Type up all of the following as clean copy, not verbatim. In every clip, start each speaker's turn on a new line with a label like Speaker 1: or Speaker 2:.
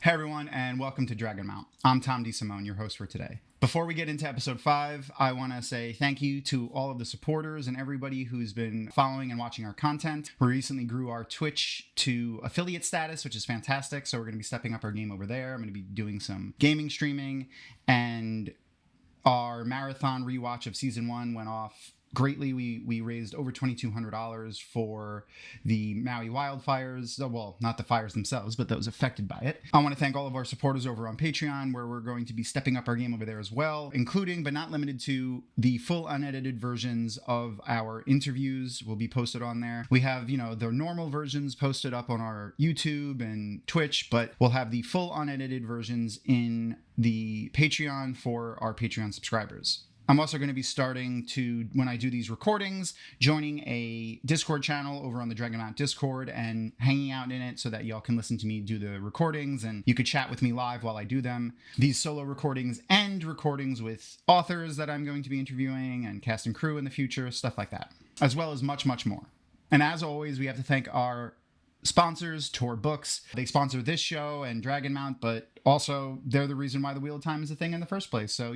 Speaker 1: Hey everyone, and welcome to Dragonmount. I'm Thom DeSimone, your host for today. Before we get into episode 5, I want to say thank you to all of the supporters and everybody who's been following and watching our content. We recently grew our Twitch to affiliate status, which is fantastic, so we're going to be stepping up our game over there. I'm going to be doing some gaming streaming, and our marathon rewatch of Season 1 went off greatly. We raised over $2,200 for the Maui wildfires. Well, not the fires themselves, but those affected by it. I want to thank all of our supporters over on Patreon, where we're going to be stepping up our game over there as well, including but not limited to the full unedited versions of our interviews will be posted on there. We have, the normal versions posted up on our YouTube and Twitch, but we'll have the full unedited versions in the Patreon for our Patreon subscribers. I'm also going to be starting to, when I do these recordings, joining a Discord channel over on the Dragonmount Discord and hanging out in it so that y'all can listen to me do the recordings and you could chat with me live while I do them. These solo recordings and recordings with authors that I'm going to be interviewing and cast and crew in the future, stuff like that, as well as much, much more. And as always, we have to thank our sponsors, Tor Books. They sponsor this show and Dragonmount, but also they're the reason why the Wheel of Time is a thing in the first place. So,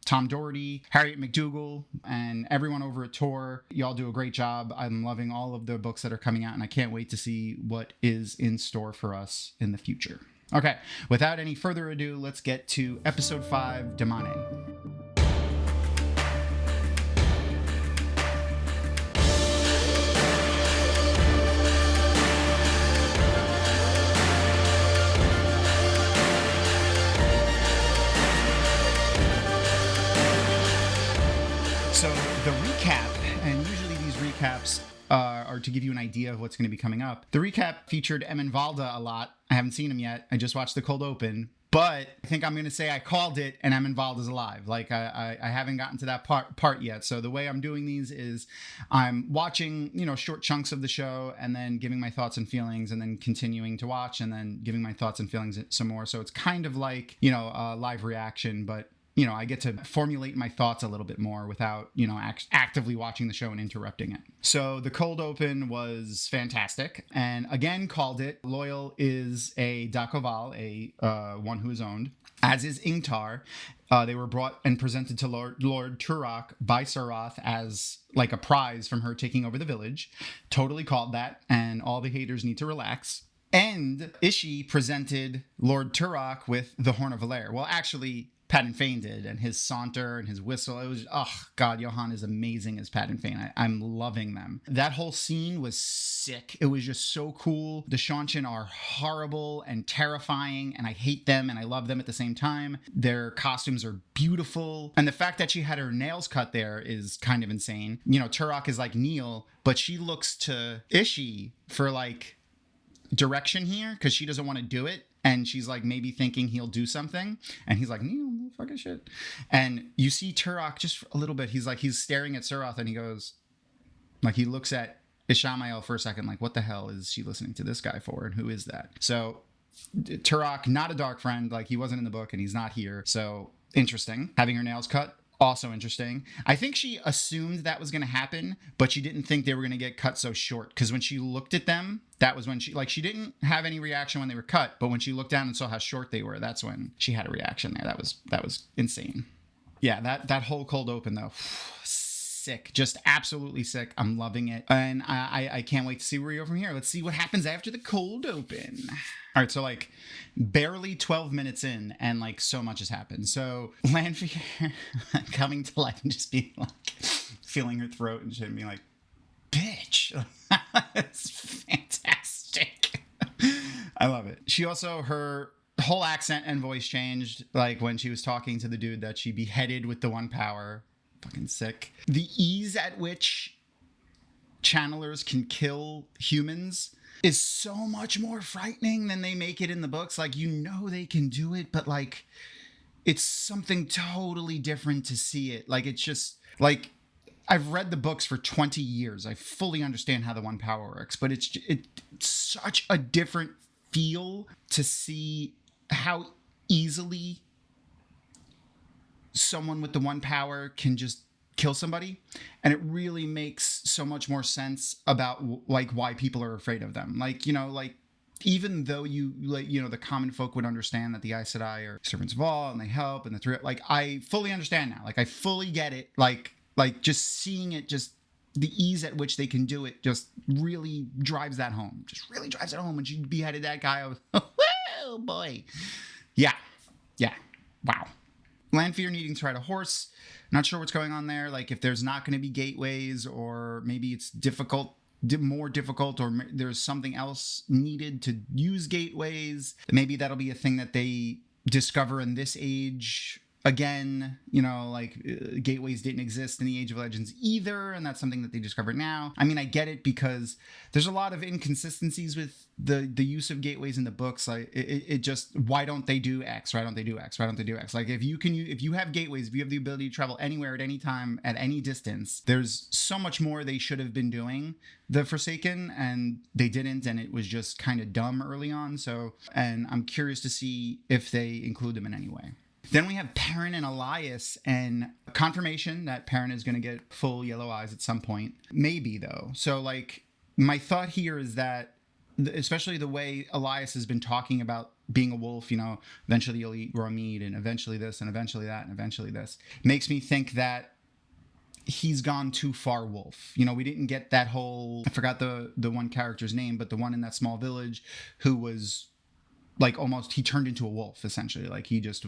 Speaker 1: Tom Doherty, Harriet McDougall, and everyone over at Tor, y'all do a great job. I'm loving all of the books that are coming out, and I can't wait to see what is in store for us in the future. Okay, without any further ado, let's get to episode 5, Damane. So the recap, and usually these recaps are to give you an idea of what's going to be coming up. The recap featured Aviendha a lot. I haven't seen him yet. I just watched the cold open. But I think I'm going to say I called it and Aviendha is alive. Like I haven't gotten to that part yet. So the way I'm doing these is I'm watching, short chunks of the show and then giving my thoughts and feelings and then continuing to watch and then giving my thoughts and feelings some more. So it's kind of like, a live reaction, but I get to formulate my thoughts a little bit more without, actively watching the show and interrupting it. So the cold open was fantastic. And again, called it. Loyal is a Dakoval, one who is owned, as is Ingtar. They were brought and presented to Lord Turok by Sarath as like a prize from her taking over the village. Totally called that. And all the haters need to relax. And Ishi presented Lord Turok with the Horn of Valere. Well, actually, Padan Fain did, and his saunter and his whistle. It was, Johan is amazing as Padan Fain. I'm loving them. That whole scene was sick. It was just so cool. The Seanchan are horrible and terrifying, and I hate them and I love them at the same time. Their costumes are beautiful. And the fact that she had her nails cut there is kind of insane. Turok is like Neil, but she looks to Ishi for like direction here because she doesn't want to do it. And she's like maybe thinking he'll do something. And he's like, no, fucking shit. And you see Turok just a little bit. He's staring at Sarath and he goes, like he looks at Ishamael for a second, like, what the hell is she listening to this guy for? And who is that? So Turok, not a dark friend. Like he wasn't in the book and he's not here. So interesting. Having her nails cut. Also interesting. I think she assumed that was going to happen, but she didn't think they were going to get cut so short. Because when she looked at them, that was when she didn't have any reaction when they were cut. But when she looked down and saw how short they were, that's when she had a reaction there. That was insane. Yeah, that whole cold open though, sick, just absolutely sick. I'm loving it, and I can't wait to see where we go from here. Let's see what happens after the cold open. All right, so like barely 12 minutes in and like so much has happened. So Lanfear coming to life and just being like feeling her throat and shit and being like, bitch. It's fantastic. I love it. She also, her whole accent and voice changed like when she was talking to the dude that she beheaded with the one power. Fucking sick. The ease at which channelers can kill humans is so much more frightening than they make it in the books. Like, they can do it, but like it's something totally different to see it. Like, it's just like I've read the books for 20 years. I fully understand how the one power works, but it's such a different feel to see how easily someone with the one power can just kill somebody, and it really makes so much more sense about like why people are afraid of them. Like, like even though you like, you know, the common folk would understand that the Aes Sedai are servants of all and they help and the three, like I fully understand now. Like I fully get it. Like just seeing it, just the ease at which they can do it just really drives that home. Just really drives it home. When she beheaded that guy, I was, oh boy. Yeah. Wow. Lanfear needing to ride a horse. Not sure what's going on there. Like if there's not going to be gateways, or maybe it's more difficult, or there's something else needed to use gateways. Maybe that'll be a thing that they discover in this age again. You know, like gateways didn't exist in the Age of Legends either, and that's something that they discovered now. I mean, I get it, because there's a lot of inconsistencies with the use of gateways in the books. Like it just, why don't they do X? Why don't they do X? Why don't they do X? Like if you have gateways, if you have the ability to travel anywhere at any time at any distance, there's so much more they should have been doing, the Forsaken, and they didn't, and it was just kind of dumb early on. So, and I'm curious to see if they include them in any way. Then we have Perrin and Elias, and confirmation that Perrin is going to get full yellow eyes at some point. Maybe, though. So, like, my thought here is that, especially the way Elias has been talking about being a wolf, you know, eventually you'll eat raw meat, and eventually this, and eventually that, and eventually this, makes me think that he's gone too far wolf. You know, we didn't get that whole, I forgot the one character's name, but the one in that small village who was like almost, he turned into a wolf essentially. Like he just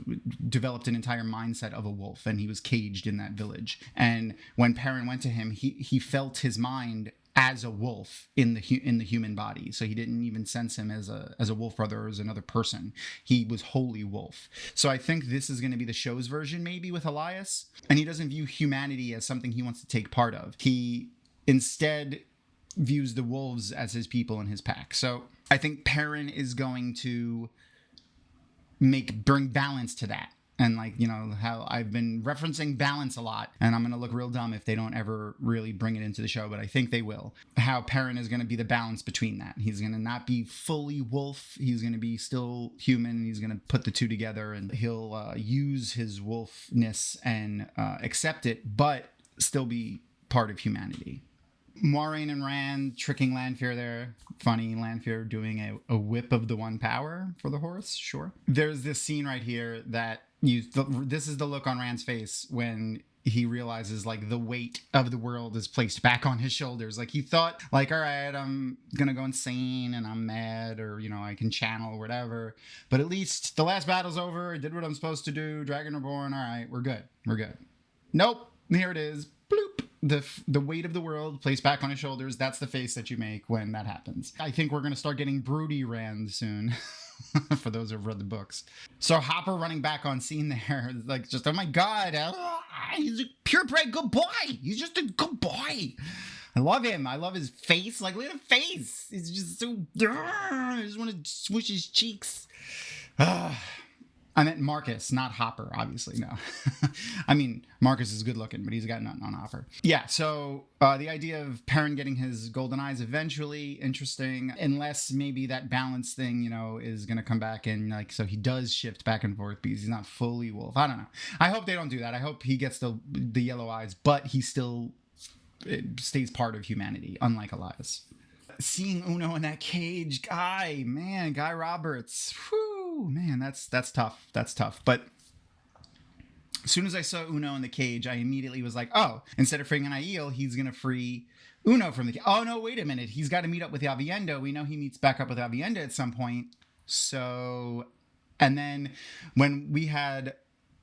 Speaker 1: developed an entire mindset of a wolf, and he was caged in that village. And when Perrin went to him, he felt his mind as a wolf in the human body. So he didn't even sense him as a wolf brother or as another person. He was wholly wolf. So I think this is going to be the show's version maybe with Elias. And he doesn't view humanity as something he wants to take part of. He instead views the wolves as his people and his pack. So I think Perrin is going to bring balance to that. And like, you know, how I've been referencing balance a lot, and I'm going to look real dumb if they don't ever really bring it into the show, but I think they will. How Perrin is going to be the balance between that. He's going to not be fully wolf. He's going to be still human. He's going to put the two together, and he'll use his wolfness and accept it, but still be part of humanity. Maureen and Rand tricking Lanfear there. Funny, Lanfear doing a whip of the one power for the horse. Sure. There's this scene right here that this is the look on Rand's face when he realizes like the weight of the world is placed back on his shoulders. Like he thought like, all right, I'm going to go insane and I'm mad, or, you know, I can channel or whatever. But at least the last battle's over. I did what I'm supposed to do. Dragon Reborn. All right, we're good. Nope. Here it is. Bloop. The weight of the world placed back on his shoulders. That's the face that you make when that happens. I think we're going to start getting broody Rand soon. For those who've read the books. So Hopper running back on scene there, like just, oh my God, he's a purebred good boy. He's just a good boy. I love him. I love his face. Like, look at the face. It's just so, I just want to swish his cheeks. I meant Marcus, not Hopper, obviously, no. I mean, Marcus is good looking, but he's got nothing on offer. Yeah, so the idea of Perrin getting his golden eyes eventually, interesting, unless maybe that balance thing, you know, is going to come back, and like, so he does shift back and forth because he's not fully wolf. I don't know. I hope they don't do that. I hope he gets the yellow eyes, but he still stays part of humanity, unlike Elias. Seeing Uno in that cage, Guy Roberts, whew, man, that's tough. That's tough. But as soon as I saw Uno in the cage, I immediately was like, oh, instead of freeing an Aiel, he's going to free Uno from the cage. Oh, no, wait a minute. He's got to meet up with Aviendha. We know he meets back up with Aviendha at some point. So, and then when we had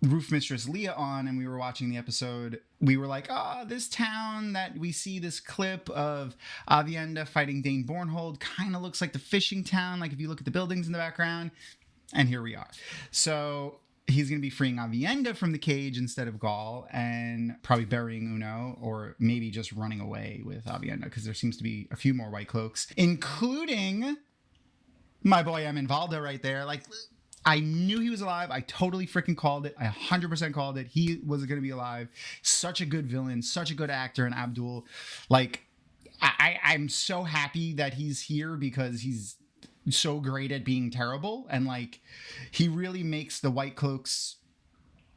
Speaker 1: Roof Mistress Leah on and we were watching the episode, we were like, this town that we see this clip of Aviendha fighting Dane Bornhold kind of looks like the fishing town, like if you look at the buildings in the background. And here we are. So he's going to be freeing Aviendha from the cage instead of Gaul, and probably burying Uno, or maybe just running away with Aviendha, because there seems to be a few more white cloaks, including my boy Aviendha right there. Like, I knew he was alive. I totally freaking called it. I 100% called it. He was going to be alive. Such a good villain, such a good actor in Abdul. Like, I'm so happy that he's here, because he's so great at being terrible. And like, he really makes the White Cloaks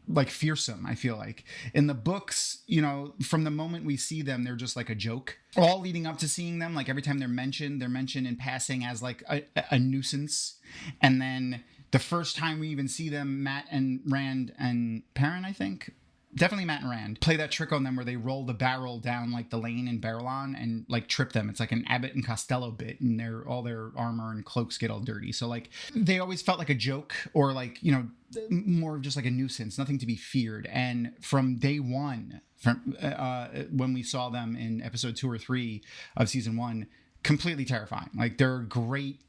Speaker 1: like fearsome. I feel like in the books, you know, from the moment we see them, they're just like a joke. All leading up to seeing them, like every time they're mentioned in passing as like a nuisance. And then the first time we even see them, Matt and Rand and Perrin, I think. Definitely Matt and Rand play that trick on them where they roll the barrel down like the lane in Barrelon and like trip them. It's like an Abbott and Costello bit, and all their armor and cloaks get all dirty. So like they always felt like a joke, or like, you know, more of just like a nuisance, nothing to be feared. And from day one, from when we saw them in episode 2 or 3 of season 1, completely terrifying. Like they're a great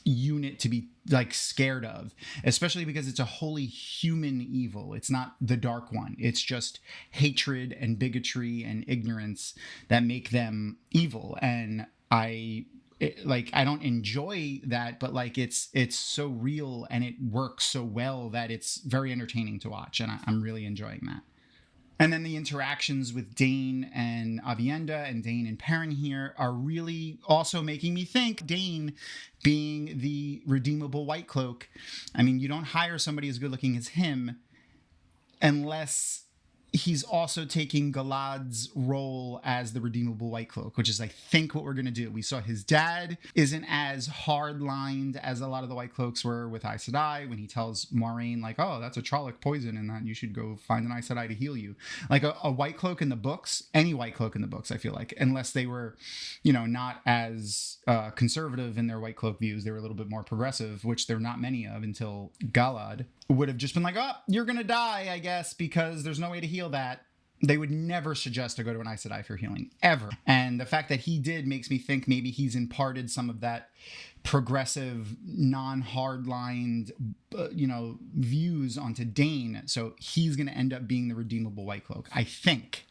Speaker 1: unit to be like scared of, especially because it's a wholly human evil. It's not the dark one. It's just hatred and bigotry and ignorance that make them evil. And I don't enjoy that, but like it's so real and it works so well that it's very entertaining to watch, and I'm really enjoying that. And then the interactions with Dane and Aviendha and Dane and Perrin here are really also making me think Dane being the redeemable white cloak. I mean, you don't hire somebody as good looking as him unless he's also taking Galad's role as the redeemable white cloak, which is, I think, what we're going to do. We saw his dad isn't as hard-lined as a lot of the white cloaks were with Aes Sedai when he tells Maureen, like, oh, that's a Trolloc poison and that you should go find an Aes Sedai to heal you. Like a white cloak in the books, any white cloak in the books, I feel like, unless they were, you know, not as conservative in their white cloak views, they were a little bit more progressive, which there are not many of until Galad, would have just been like, oh, you're going to die, I guess, because there's no way to heal that. They would never suggest to go to an Aes Sedai for healing, ever. And the fact that he did makes me think maybe he's imparted some of that progressive, non-hard-lined, views onto Dane. So he's going to end up being the redeemable white cloak, I think.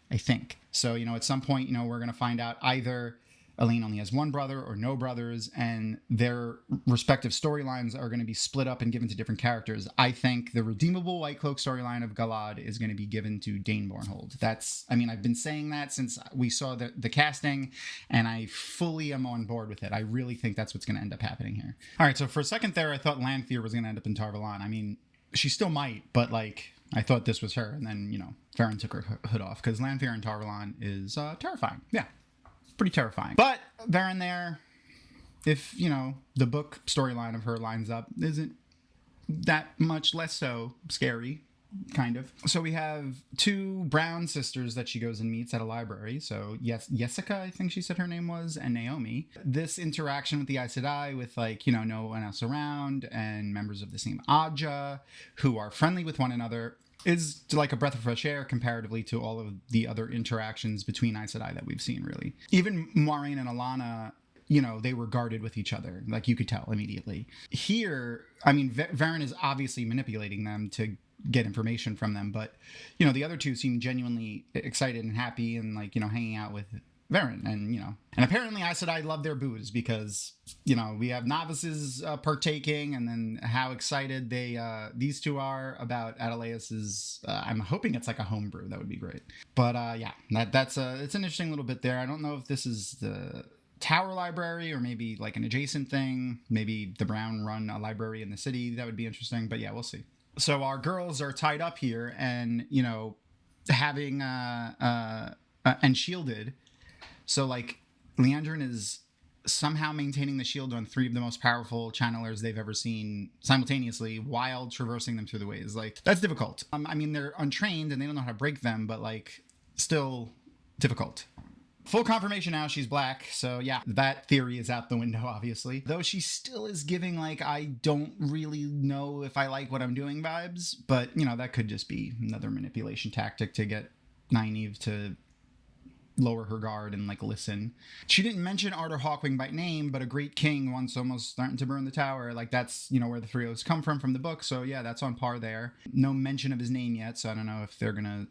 Speaker 1: So, you know, at some point, you know, we're going to find out either Elaine only has one brother or no brothers, and their respective storylines are going to be split up and given to different characters. I think the redeemable white cloak storyline of Galad is going to be given to Dane Bornhold. I've been saying that since we saw the casting, and I fully am on board with it. I really think that's what's going to end up happening here. All right, so for a second there, I thought Lanfear was going to end up in Tar-Valon. I mean, she still might, but like, I thought this was her, and then, you know, Perrin took her hood off, because Lanfear in Tar-Valon is terrifying. Yeah. Pretty terrifying. But Perrin there, if, you know, the book storyline of her lines up, isn't that much less so scary, kind of. So we have 2 brown sisters that she goes and meets at a library. So yes, Jessica, I think she said her name was, and Naomi. This interaction with the Aes Sedai, with, like, you know, no one else around, and members of the same Aja who are friendly with one another, is like a breath of fresh air comparatively to all of the other interactions between Aes Sedai that we've seen, really. Even Maureen and Alana, you know, they were guarded with each other. Like, you could tell immediately. Here, I mean, Perrin is obviously manipulating them to get information from them, but, you know, the other 2 seem genuinely excited and happy and, like, you know, hanging out with Perrin, and, you know, and apparently Aes Sedai love their booze, because, you know, we have novices partaking, and then how excited these 2 are about Adeleus's. I'm hoping it's like a homebrew. That would be great. But yeah, it's an interesting little bit there. I don't know if this is the Tower Library or maybe like an adjacent thing. Maybe the Brown run a library in the city. That would be interesting. But yeah, we'll see. So our girls are tied up here, and, you know, having and shielded. So, like, Liandrin is somehow maintaining the shield on 3 of the most powerful channelers they've ever seen simultaneously while traversing them through the ways. Like, that's difficult. I mean, they're untrained and they don't know how to break them, but, like, still difficult. Full confirmation now, she's black. So, yeah, that theory is out the window, obviously. Though she still is giving, like, I don't really know if I like what I'm doing vibes. But, you know, that could just be another manipulation tactic to get Nynaeve to lower her guard and, like, listen. She didn't mention Arthur Hawkwing by name, but a great king once almost threatened to burn the tower. Like, that's, you know, where the 3 O's come from the book. So yeah, that's on par there. No mention of his name yet, so I don't know if they're gonna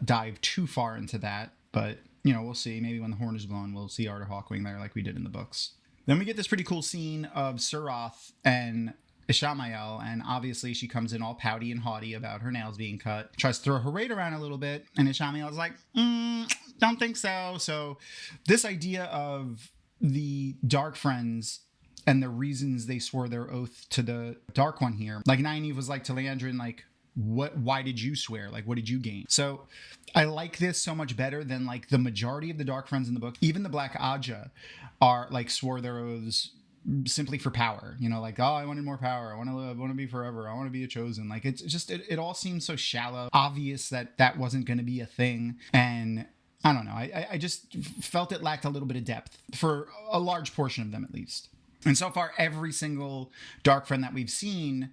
Speaker 1: dive too far into that, but, you know, we'll see. Maybe when the horn is blown, we'll see Arthur Hawkwing there like we did in the books. Then we get this pretty cool scene of Suroth and Ishamael, and obviously she comes in all pouty and haughty about her nails being cut, tries to throw her weight around a little bit, and Ishamael's like, don't think so. So this idea of the Dark Friends and the reasons they swore their oath to the Dark One here, like Nynaeve was like to Liandrin, like, why did you swear? Like, what did you gain? So I like this so much better than like the majority of the Dark Friends in the book. Even the Black Aja are like swore their oaths simply for power, you know, like, oh, I wanted more power, I want to live, I want to be forever, I want to be a chosen. Like, it's just it all seems so shallow, obvious that wasn't going to be a thing. And I don't know, I just felt it lacked a little bit of depth for a large portion of them, at least. And so far, every single Dark Friend that we've seen,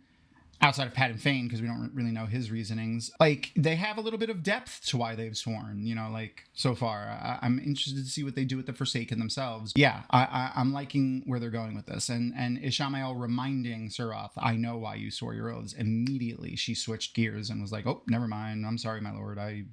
Speaker 1: outside of Pat and Fane, because we don't really know his reasonings, like, they have a little bit of depth to why they've sworn, you know, like, so far. I'm interested to see what they do with the Forsaken themselves. Yeah, I'm liking where they're going with this. And Ishamael reminding Suroth, I know why you swore your oaths. Immediately, she switched gears and was like, oh, never mind. I'm sorry, my lord. I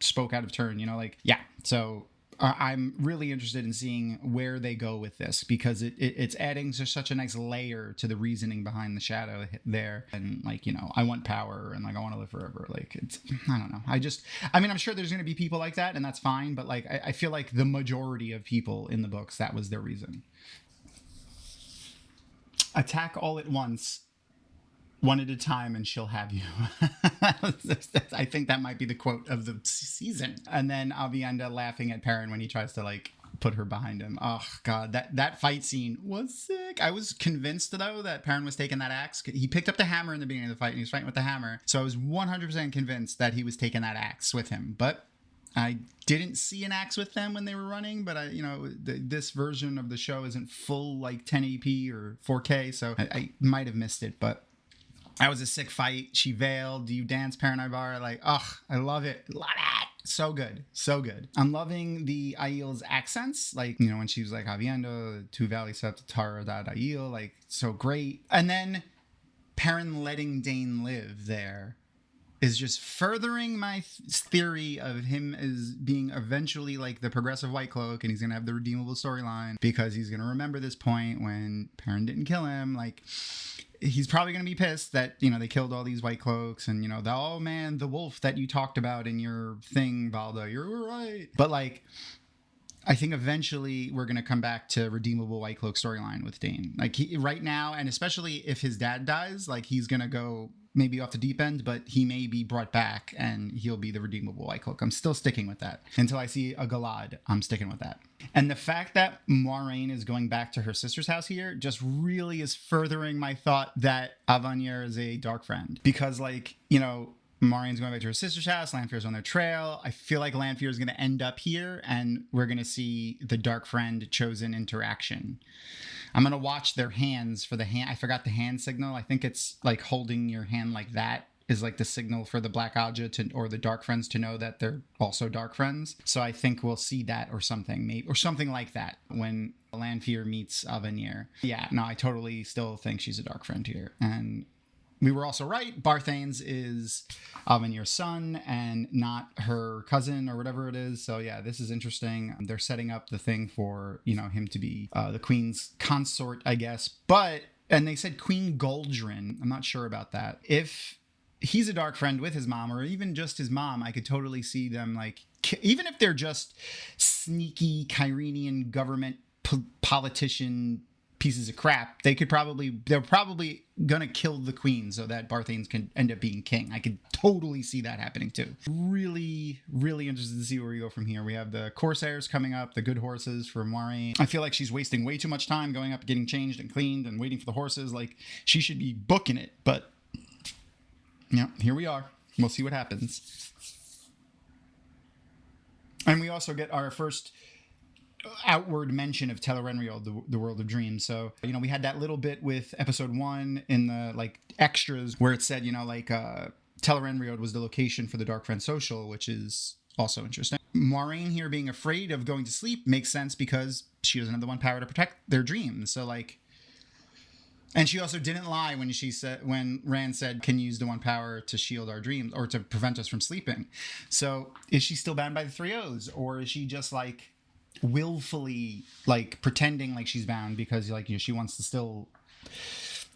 Speaker 1: spoke out of turn, you know, like, yeah. So I'm really interested in seeing where they go with this, because it's adding just such a nice layer to the reasoning behind the shadow there. And like, you know, I want power and like I want to live forever. Like, it's, I don't know. I mean, I'm sure there's going to be people like that, and that's fine. But like, I feel like the majority of people in the books, that was their reason. Attack all at once, one at a time, and she'll have you. I think that might be the quote of the season. And then Aviendha laughing at Perrin when he tries to like put her behind him. Oh god, that fight scene was sick. I was convinced though that Perrin was taking that axe. He picked up the hammer in the beginning of the fight and he was fighting with the hammer. So I was 100% convinced that he was taking that axe with him. But I didn't see an axe with them when they were running, but this version of the show isn't full like 1080p or 4K, so I might have missed it, but that was a sick fight. She veiled. You dance, Perrin Ibarra. Like, I love it. Love it. So good. So good. I'm loving the Aiel's accents. Like, you know, when she was like, Aviendha, Tu Valley Sept Tara Dad Aiel. Like, so great. And then Perrin letting Dane live there is just furthering my theory of him as being eventually like the progressive White Cloak, and he's going to have the redeemable storyline because he's going to remember this point when Perrin didn't kill him. Like, he's probably going to be pissed that, you know, they killed all these White Cloaks, and, you know, oh man, the wolf that you talked about in your thing, Valda, you're right. But like, I think eventually we're going to come back to redeemable White Cloak storyline with Dane. Like, right now, and especially if his dad dies, like, he's going to go maybe off the deep end, but he may be brought back and he'll be the redeemable White Cloak. I'm still sticking with that. Until I see a Galad, I'm sticking with that. And the fact that Maureen is going back to her sister's house here just really is furthering my thought that Aviendha is a Dark Friend. Because, like, you know, Maureen's going back to her sister's house, Lanfear's on their trail. I feel like Lanfear is going to end up here, and we're going to see the Dark Friend chosen interaction. I'm going to watch their hands for the hand. I forgot the hand signal. I think it's like holding your hand like that is like the signal for the Black Aja or the Dark Friends to know that they're also Dark Friends. So I think we'll see that or something, maybe, or something like that when Lanfear meets Aviendha. Yeah, no, I totally still think she's a Dark Friend here. And we were also right. Barthanes is Aviendha's son and not her cousin or whatever it is. So yeah, this is interesting. They're setting up the thing for, you know, him to be the queen's consort, I guess. And they said Queen Goldrin. I'm not sure about that. If he's a Dark Friend with his mom, or even just his mom, I could totally see them, like, even if they're just sneaky Kyrenian government politician pieces of crap, they're probably gonna kill the queen so that Barthanes can end up being king. I could totally see that happening too. Really, really interested to see where we go from here. We have the Corsairs coming up, the good horses for Maureen. I feel like she's wasting way too much time going up, getting changed and cleaned and waiting for the horses. Like, she should be booking it, but yeah, here we are. We'll see what happens. And we also get our first outward mention of Tel'aran'rhiod, the world of dreams. So, you know, we had that little bit with episode 1 in the like extras where it said, you know, like Tel'aran'rhiod was the location for the Dark Friend Social, which is also interesting. Maureen here being afraid of going to sleep makes sense because she doesn't have the one power to protect their dreams. So like, and she also didn't lie when Rand said, can use the one power to shield our dreams or to prevent us from sleeping. So is she still bound by the 3 O's, or is she just like willfully like pretending like she's bound because, like, you know, she wants to still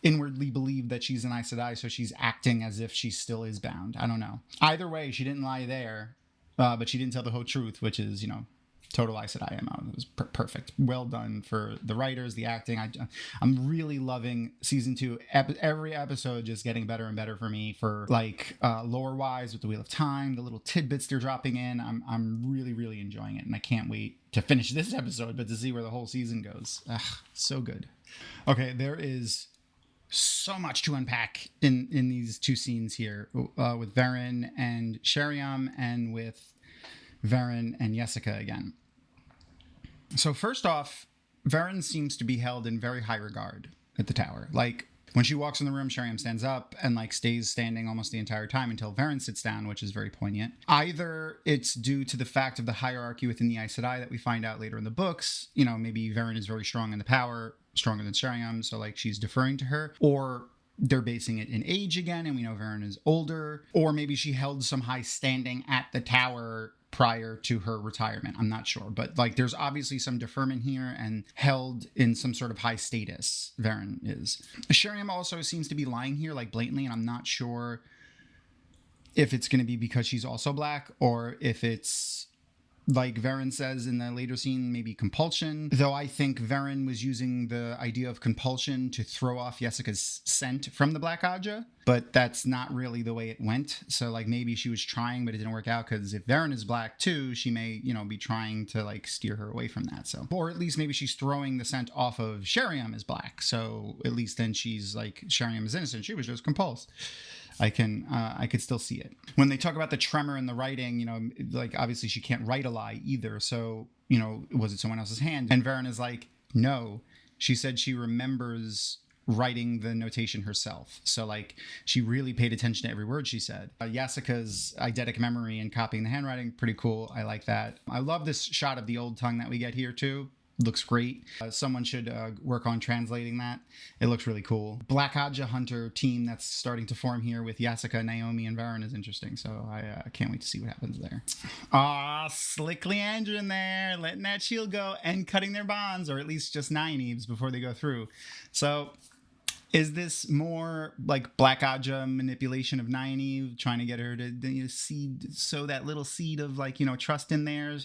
Speaker 1: inwardly believe that she's an Aes Sedai, so she's acting as if she still is bound? I don't know. Either way, she didn't lie there, but she didn't tell the whole truth, which is, you know, Total Aes Sedai MO. It was perfect. Well done for the writers, the acting. I'm really loving season 2. Every episode just getting better and better for me, for like lore wise, with the Wheel of Time, the little tidbits they're dropping in. I'm really, really enjoying it, and I can't wait to finish this episode, but to see where the whole season goes. So good. Okay, there is so much to unpack in these 2 scenes here, with Perrin and Sheriam, and with Perrin and Jessica again. So first off, Perrin seems to be held in very high regard at the tower. Like, when she walks in the room, Sheriam stands up and like stays standing almost the entire time until Perrin sits down, which is very poignant. Either it's due to the fact of the hierarchy within the Aes Sedai that we find out later in the books. You know, maybe Perrin is very strong in the power, stronger than Sheriam, so like she's deferring to her. Or they're basing it in age again, and we know Perrin is older. Or maybe she held some high standing at the tower prior to her retirement. I'm not sure, but like there's obviously some deferment here and held in some sort of high status. Perrin is. Sheriam also seems to be lying here like blatantly, and I'm not sure if it's going to be because she's also black, or if it's like Perrin says in the later scene, maybe compulsion. Though I think Perrin was using the idea of compulsion to throw off Jessica's scent from the Black Aja, but that's not really the way it went. So like maybe she was trying, but it didn't work out, because if Perrin is black too, she may, you know, be trying to like steer her away from that. So, or at least maybe she's throwing the scent off of Sheriam as black. So at least then she's like, Sheriam is innocent. She was just compulsed. I could still see it. When they talk about the tremor in the writing, you know, like obviously she can't write a lie either. So, you know, was it someone else's hand? And Perrin is like, no, she said she remembers writing the notation herself. So like she really paid attention to every word she said. Jessica's eidetic memory and copying the handwriting, pretty cool. I like that. I love this shot of the old tongue that we get here too. Looks great. Someone should work on translating that. It looks really cool. Black Aja Hunter team that's starting to form here with Jessica, Naomi, and Perrin is interesting. So I can't wait to see what happens there. Slick Leandra in there, letting that shield go and cutting their bonds, or at least just Nynaeve's before they go through. So is this more like Black Aja manipulation of Nynaeve, trying to get her to, you know, sow that little seed of like, you know, trust in there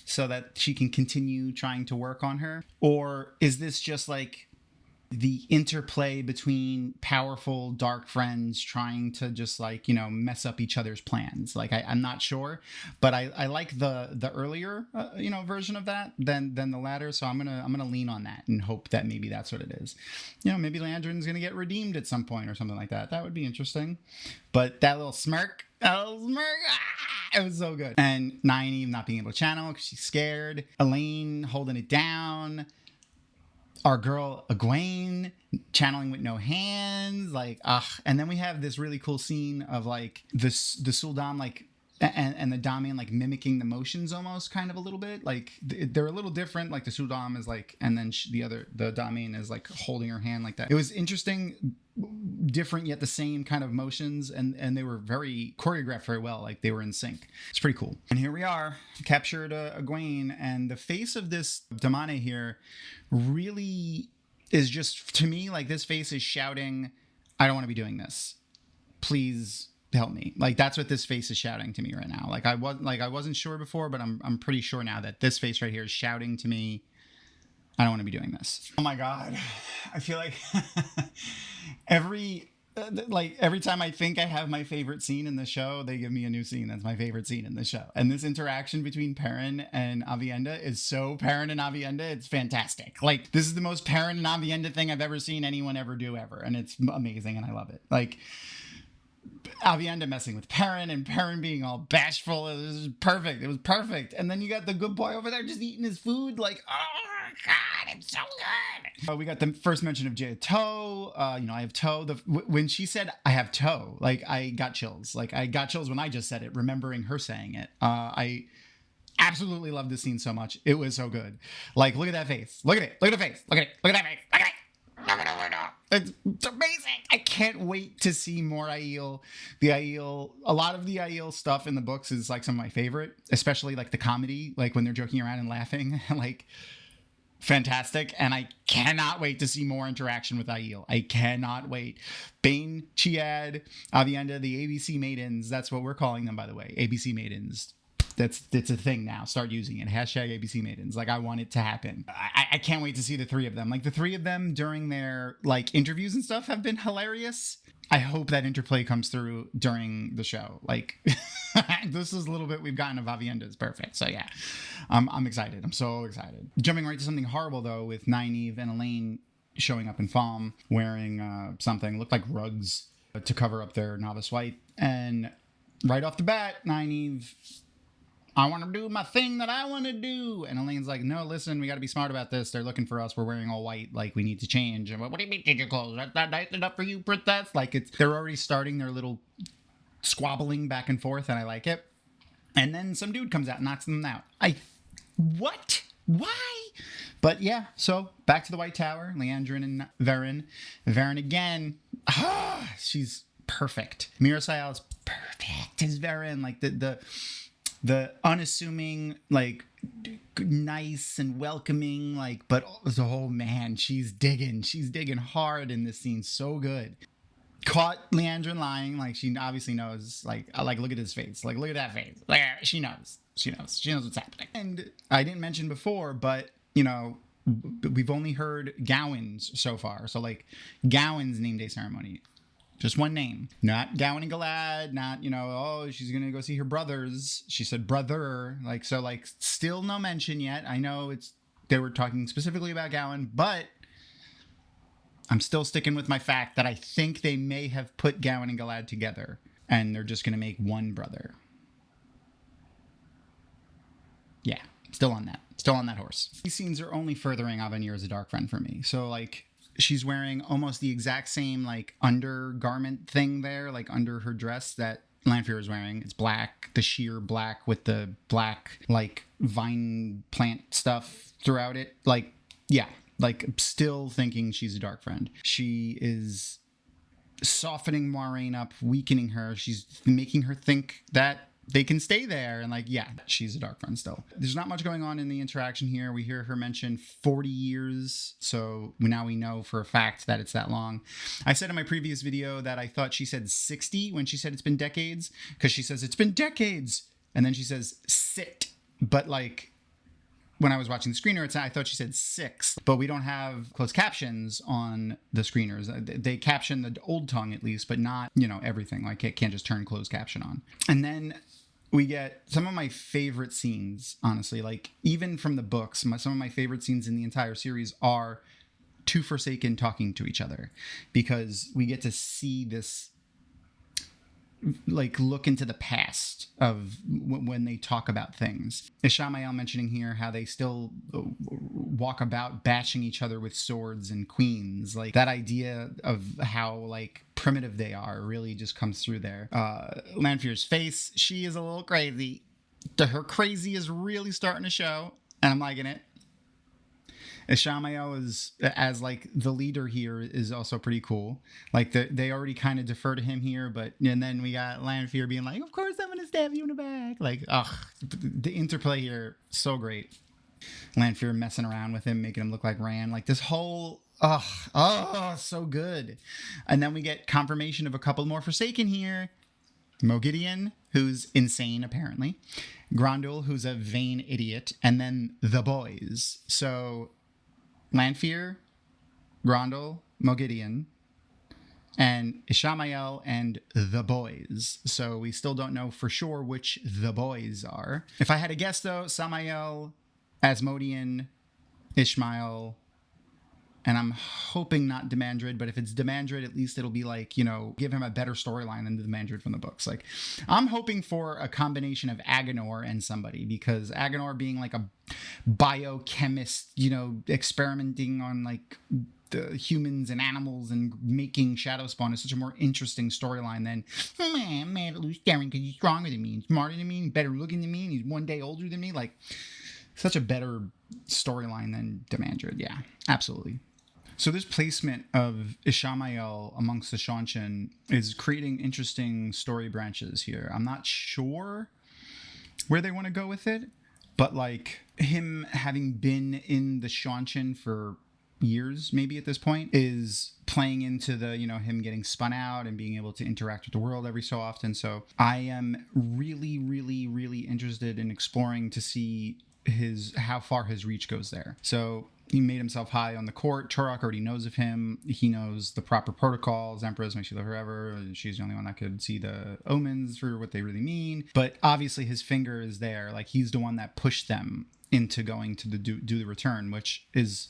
Speaker 1: so that she can continue trying to work on her? Or is this just like the interplay between powerful dark friends trying to just like, you know, mess up each other's plans? Like I'm not sure, but I like the earlier you know, version of that than the latter. So I'm gonna lean on that and hope that maybe that's what it is. You know, maybe Landrin's gonna get redeemed at some point or something like that. That would be interesting. But that little smirk, it was so good. And Nynaeve not being able to channel because she's scared. Elaine holding it down. Our girl Egwene channeling with no hands, like and then we have this really cool scene of like the Sul'dam like and the Damane like mimicking the motions almost kind of a little bit. Like they're a little different. Like the Sul'dam is like, and then the Damane is like holding her hand like that. It was interesting, different yet the same kind of motions, and they were very choreographed very well. Like they were in sync. It's pretty cool. And here we are, captured Egwene, and the face of this Damane here really is just, to me, like this face is shouting, I don't want to be doing this. Please help me. Like that's what this face is shouting to me right now. Like I wasn't sure before, but I'm pretty sure now that this face right here is shouting to me, I don't want to be doing this. Oh my God. I feel like every time I think I have my favorite scene in the show, they give me a new scene that's my favorite scene in the show. And this interaction between Perrin and Aviendha is so Perrin and Aviendha, it's fantastic. Like this is the most Perrin and Aviendha thing I've ever seen anyone ever do ever. And it's amazing and I love it. Like Aviendha messing with Perrin and Perrin being all bashful. It was perfect. It was perfect. And then you got the good boy over there just eating his food. Like, oh God, it's so good. We got the first mention of Jaya Toe. You know, I have toe. When she said I have toe, like I got chills. Like I got chills when I just said it, remembering her saying it. I absolutely love this scene so much. It was so good. Like, look at that face. Look at it. Look at the face. Look at it. Look at that face. Look at it. It's amazing. I can't wait to see more Aiel. A lot of the Aiel stuff in the books is like some of my favorite, especially like the comedy, like when they're joking around and laughing, like fantastic. And I cannot wait to see more interaction with Aiel. I cannot wait. Bane, Chiad, Aviendha, the ABC maidens. That's what we're calling them, by the way. ABC maidens. it's a thing now. Start using it. Hashtag ABC Maidens. Like, I want it to happen. I can't wait to see the three of them. Like, the three of them during their like interviews and stuff have been hilarious. I hope that interplay comes through during the show. Like, this is a little bit we've gotten of Aviendha is perfect. So yeah, I'm excited. I'm so excited. Jumping right to something horrible though, with Nynaeve and Elaine showing up in Thom wearing something looked like rugs to cover up their novice white, and right off the bat, Nynaeve, I want to do my thing that I want to do. And Elaine's like, no, listen, we got to be smart about this. They're looking for us. We're wearing all white. Like, we need to change. And what do you mean change your clothes? That nice enough for you, princess? Like, they're already starting their little squabbling back and forth, and I like it. And then some dude comes out and knocks them out. What? Why? But yeah, so back to the White Tower. Liandrin and Perrin. Perrin again. She's perfect. Mira Sayal's perfect as Perrin. Like, the unassuming, like, nice and welcoming, like, but the whole man, she's digging hard in this scene. So good. Caught Liandrin lying, like, she obviously knows, like, look at his face, like, look at that face, like, she knows what's happening. And I didn't mention before, but, you know, we've only heard Gawain's so far, so, like, Gawain's name day ceremony. Just one name. Not Gawain and Galad, not, you know, oh, she's going to go see her brothers. She said brother. Like, so, like, still no mention yet. I know they were talking specifically about Gawain, but I'm still sticking with my fact that I think they may have put Gawain and Galad together, and they're just going to make one brother. Yeah, still on that horse. These scenes are only furthering Avenir as a dark friend for me. So, like, she's wearing almost the exact same, like, undergarment thing there, like, under her dress that Lanfear is wearing. It's black, the sheer black with the black, like, vine plant stuff throughout it. Like, yeah, like, still thinking she's a dark friend. She is softening Maureen up, weakening her. She's making her think that they can stay there, and, like, yeah, she's a dark friend still. There's not much going on in the interaction here. We hear her mention 40 years, so now we know for a fact that it's that long. I said in my previous video that I thought she said 60 when she said it's been decades, because she says it's been decades, and then she says sit. But, like, when I was watching the screener, I thought she said 6, but we don't have closed captions on the screeners. They caption the old tongue at least, but not, you know, everything. Like, it can't just turn closed caption on. And then we get some of my favorite scenes, honestly, like, even from the books, some of my favorite scenes in the entire series are two Forsaken talking to each other, because we get to see this, like, look into the past of when they talk about things. Ishamael mentioning here how they still walk about bashing each other with swords and queens. Like, that idea of how, like, primitive they are really just comes through there. Lanfear's face, she is a little crazy. Her crazy is really starting to show, and I'm liking it. Ishamael is, as, like, the leader here, is also pretty cool. Like, they already kind of defer to him here, and then we got Lanfear being like, of course I'm gonna stab you in the back. Like, the interplay here, so great. Lanfear messing around with him, making him look like Rand. Like, this whole, so good. And then we get confirmation of a couple more Forsaken here. Moghedien, who's insane, apparently. Grendel, who's a vain idiot. And then the boys. So Lanfear, Grendel, Moghedien, and Ishamael and the boys. So we still don't know for sure which the boys are. If I had to guess, though, Samael, Asmodean, Ishmael, and I'm hoping not Demandred, but if it's Demandred, at least it'll be, like, you know, give him a better storyline than the Demandred from the books. Like, I'm hoping for a combination of Agenor and somebody, because Agenor being, like, a biochemist, you know, experimenting on, like, the humans and animals and making Shadow Spawn is such a more interesting storyline than, oh, man, I'm mad at Luke Darren because he's stronger than me and smarter than me and better looking than me and he's one day older than me. Like, such a better storyline than Demandred. Yeah, absolutely. So this placement of Ishamael amongst the Seanchan is creating interesting story branches here. I'm not sure where they want to go with it, but, like, him having been in the Seanchan for years maybe at this point, is playing into the, him getting spun out and being able to interact with the world every so often. So I am really, really, really interested in exploring to see how far his reach goes there. So he made himself high on the court. Turok already knows of him. He knows the proper protocols. Empress makes you live forever. She's the only one that could see the omens for what they really mean. But obviously his finger is there. Like, he's the one that pushed them into going to do the return, which is,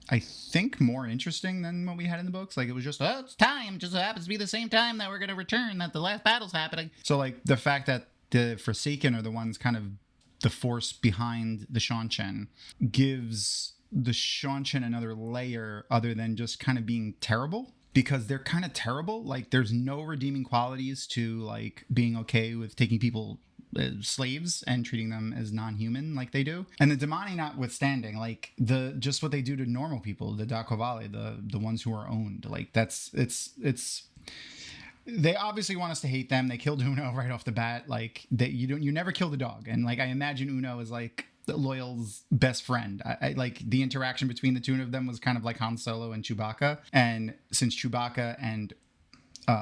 Speaker 1: I think, more interesting than what we had in the books. Like, it was just, it's time. It just happens to be the same time that we're going to return, that the last battle's happening. So, like, the fact that the Forsaken are the ones kind of the force behind the Seanchan gives the Seanchan another layer other than just kind of being terrible, because they're kind of terrible. Like, there's no redeeming qualities to, like, being okay with taking people slaves and treating them as non-human like they do. And the Damane notwithstanding, like, just what they do to normal people, the Dakovale, the ones who are owned, like, it's they obviously want us to hate them. They killed Uno right off the bat. Like, you never kill the dog. And, like, I imagine Uno is, like, Loyal's best friend. I like the interaction between the two of them was kind of like Han Solo and Chewbacca. And since Chewbacca and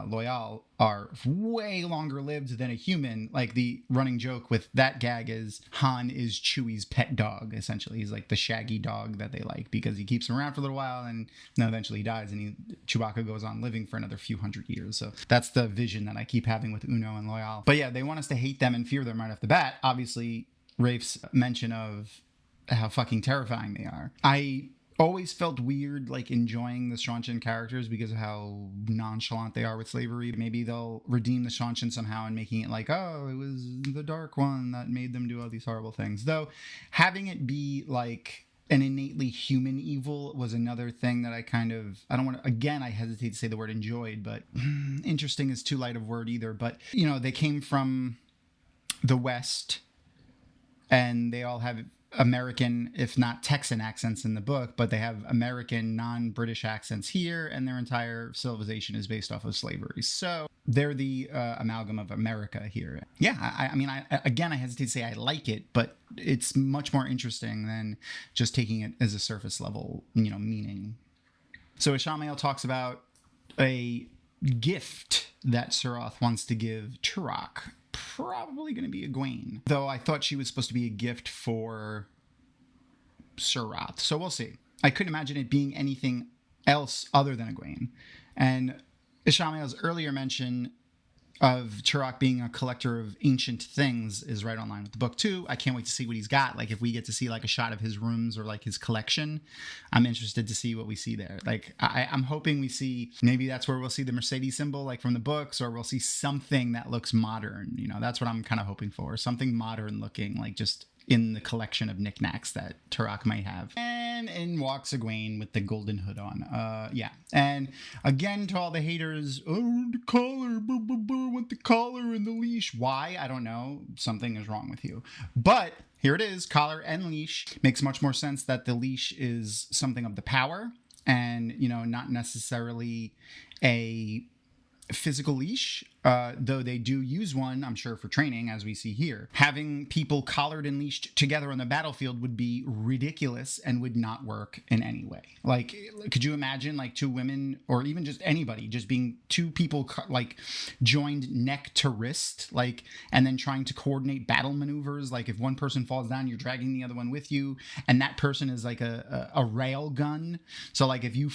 Speaker 1: Loyal are way longer lived than a human, like, the running joke with that gag is Han is Chewie's pet dog. Essentially, he's like the shaggy dog that they like because he keeps him around for a little while, and then eventually he dies, and Chewbacca goes on living for another few hundred years. So that's the vision that I keep having with Uno and Loyal. But yeah, they want us to hate them and fear them right off the bat. Obviously, Rafe's mention of how fucking terrifying they are. I always felt weird, like, enjoying the Seanchan characters because of how nonchalant they are with slavery. Maybe they'll redeem the Seanchan somehow and making it like, oh, it was the Dark One that made them do all these horrible things. Though having it be like an innately human evil was another thing that I hesitate to say the word enjoyed, but interesting is too light of word either. But, they came from the West, and they all have American, if not Texan accents in the book, but they have American non-British accents here, and their entire civilization is based off of slavery. So they're the amalgam of America here. Yeah, I hesitate to say I like it, but it's much more interesting than just taking it as a surface level, meaning. So Ishamael talks about a gift that Suroth wants to give Turok. Probably going to be Egwene, though I thought she was supposed to be a gift for Suroth. So we'll see. I couldn't imagine it being anything else other than Egwene. And Ishamael's earlier mention of Turok being a collector of ancient things is right on line with the book too. I can't wait to see what he's got. Like, if we get to see like a shot of his rooms or like his collection, I'm interested to see what we see there. Like, I'm hoping we see, maybe that's where we'll see the Mercedes symbol, like from the books, or we'll see something that looks modern. That's what I'm kind of hoping for. Something modern looking, like just in the collection of knickknacks that Turok might have. And in walks Egwene with the golden hood on. Yeah. And again, to all the haters, the collar, with the collar and the leash. Why? I don't know. Something is wrong with you. But here it is, collar and leash. Makes much more sense that the leash is something of the power and, not necessarily a physical leash, though they do use one, I'm sure, for training, as we see here. Having people collared and leashed together on the battlefield would be ridiculous and would not work in any way. Like, could you imagine, like, two women, or even just anybody, just being two people, like, joined neck to wrist, like, and then trying to coordinate battle maneuvers? Like, if one person falls down, you're dragging the other one with you, and that person is like a rail gun. So, like, if you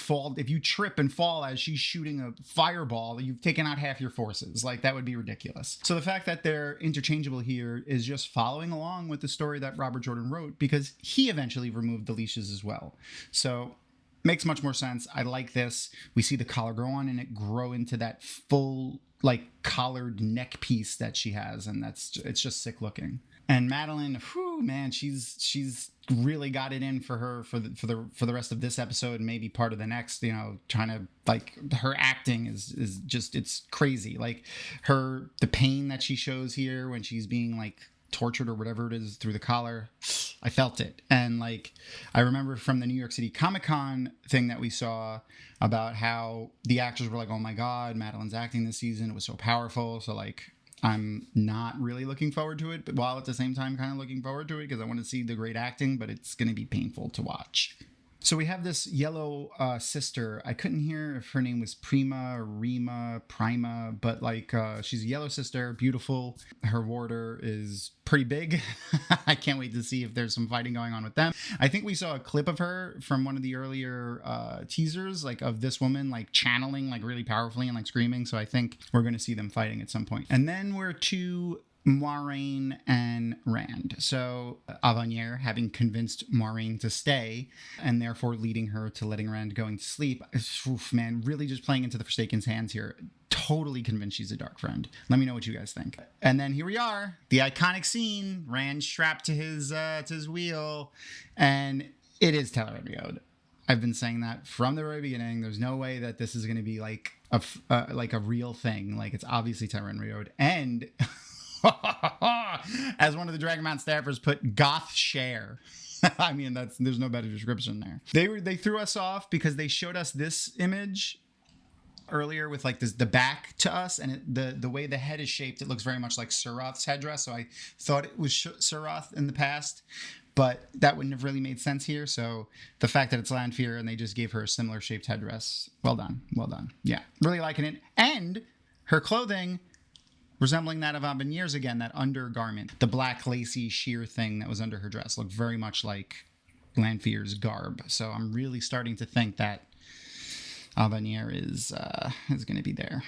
Speaker 1: trip and fall as she's shooting a fireball, you've taken out half your forces. Like, that would be ridiculous. So the fact that they're interchangeable here is just following along with the story that Robert Jordan wrote, because he eventually removed the leashes as well. So makes much more sense. I like this. We see the collar grow on and it grow into that full, like, collared neck piece that she has, and it's just sick looking. And Madeleine, whew, man, she's really got it in for her for the rest of this episode and maybe part of the next. Trying to, like, her acting is just, it's crazy. Like, the pain that she shows here when she's being, like, tortured or whatever it is through the collar, I felt it. And, like, I remember from the New York City Comic-Con thing that we saw about how the actors were like, oh my God, Madeleine's acting this season, it was so powerful. So, like, I'm not really looking forward to it, but while at the same time kind of looking forward to it because I want to see the great acting, but it's going to be painful to watch. So we have this yellow sister. I couldn't hear if her name was Prima, Rima, Prima, but like she's a yellow sister, beautiful. Her warder is pretty big. I can't wait to see if there's some fighting going on with them. I think we saw a clip of her from one of the earlier teasers, like of this woman like channeling like really powerfully and like screaming. So I think we're going to see them fighting at some point. And then we're to Maureen and Rand. So Aviendha, having convinced Maureen to stay and therefore leading her to letting Rand going to sleep. Oof, man, really just playing into the Forsaken's hands here. Totally convinced she's a dark friend. Let me know what you guys think. And then here we are, the iconic scene, Rand strapped to his wheel, and it is Tel'aran'rhiod. I've been saying that from the very beginning. There's no way that this is going to be like a real thing. Like, it's obviously Tel'aran'rhiod. And as one of the Dragonmount staffers put, goth share. I mean, there's no better description there. They threw us off because they showed us this image earlier with like the back to us, and the way the head is shaped, it looks very much like Suroth's headdress. So I thought it was Suroth in the past, but that wouldn't have really made sense here. So the fact that it's Lanfear and they just gave her a similar shaped headdress, well done. Yeah, really liking it. And her clothing resembling that of Aviendha's again, that undergarment, the black lacy sheer thing that was under her dress looked very much like Lanfear's garb. So I'm really starting to think that Aviendha is going to be there.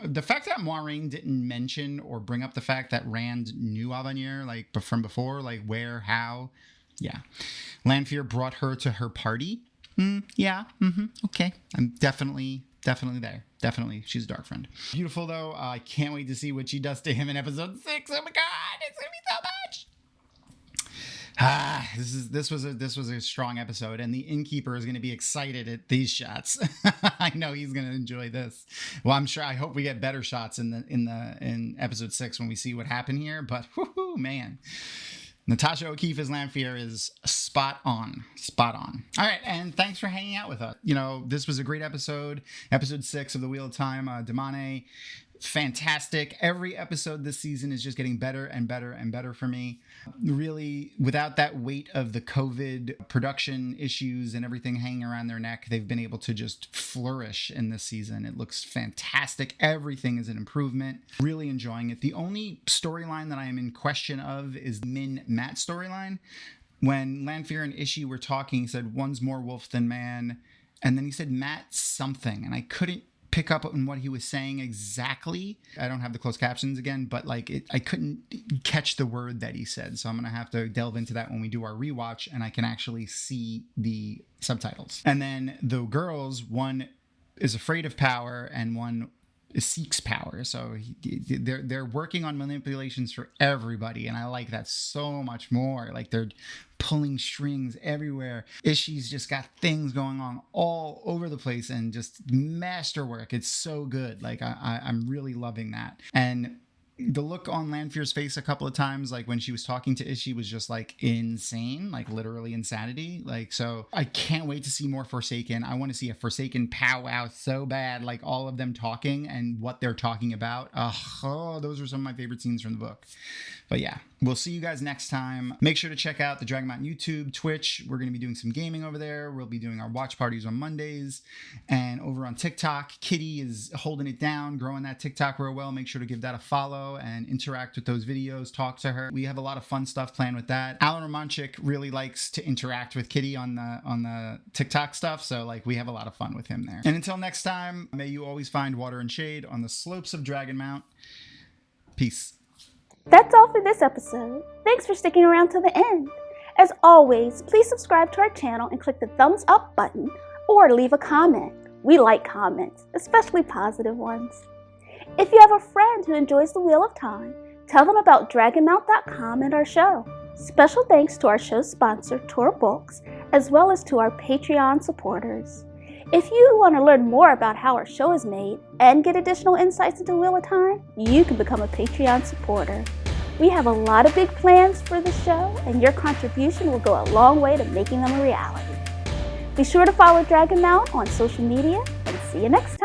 Speaker 1: The fact that Maureen didn't mention or bring up the fact that Rand knew Aviendha like from before, like where, how, yeah. Lanfear brought her to her party. Yeah. Okay. I'm definitely there. Definitely, she's a dark friend. Beautiful though. I can't wait to see what she does to him in episode 6. Oh my god, it's gonna be so much. This was a strong episode, and the innkeeper is going to be excited at these shots. I know he's going to enjoy this. Well, I'm sure. I hope we get better shots in episode 6 when we see what happened here. But whoo, man, Natasha O'Keefe as Lanfear is spot on. All right, and thanks for hanging out with us. You know, this was a great episode 6 of the Wheel of Time. Damane, fantastic. Every episode this season is just getting better and better and better for me. Really, without that weight of the COVID production issues and everything hanging around their neck, they've been able to just flourish in this season. It looks fantastic. Everything is an improvement. Really enjoying it. The only storyline that I am in question of is the Min-Mat storyline. When Lanfear and Ishii were talking, he said, one's more wolf than man. And then he said Matt something, and I couldn't pick up on what he was saying exactly. I don't have the closed captions again, but like I couldn't catch the word that he said. So I'm going to have to delve into that when we do our rewatch and I can actually see the subtitles. And then the girls, one is afraid of power and one seeks power. So they're working on manipulations for everybody. And I like that so much more. Like they're pulling strings everywhere. Ishii's just got things going on all over the place and just masterwork. It's so good. Like I'm really loving that. And the look on Lanfear's face a couple of times, like when she was talking to Ishii, was just like insane, like literally insanity. Like, so I can't wait to see more Forsaken. I want to see a Forsaken powwow so bad, like all of them talking and what they're talking about. Oh, those are some of my favorite scenes from the book. But yeah, we'll see you guys next time. Make sure to check out the Dragonmount YouTube, Twitch. We're going to be doing some gaming over there. We'll be doing our watch parties on Mondays. And over on TikTok, Kitty is holding it down, growing that TikTok real well. Make sure to give that a follow and interact with those videos, talk to her. We have a lot of fun stuff planned with that. Alan Romanchik really likes to interact with Kitty on the TikTok stuff. So like we have a lot of fun with him there. And until next time, may you always find water and shade on the slopes of Dragonmount. Peace.
Speaker 2: That's all for this episode. Thanks for sticking around to the end. As always, please subscribe to our channel and click the thumbs up button or leave a comment. We like comments, especially positive ones. If you have a friend who enjoys the Wheel of Time, tell them about Dragonmount.com and our show. Special thanks to our show sponsor, Tor Books, as well as to our Patreon supporters. If you want to learn more about how our show is made and get additional insights into Wheel of Time, you can become a Patreon supporter. We have a lot of big plans for the show, and your contribution will go a long way to making them a reality. Be sure to follow Dragonmount on social media, and see you next time.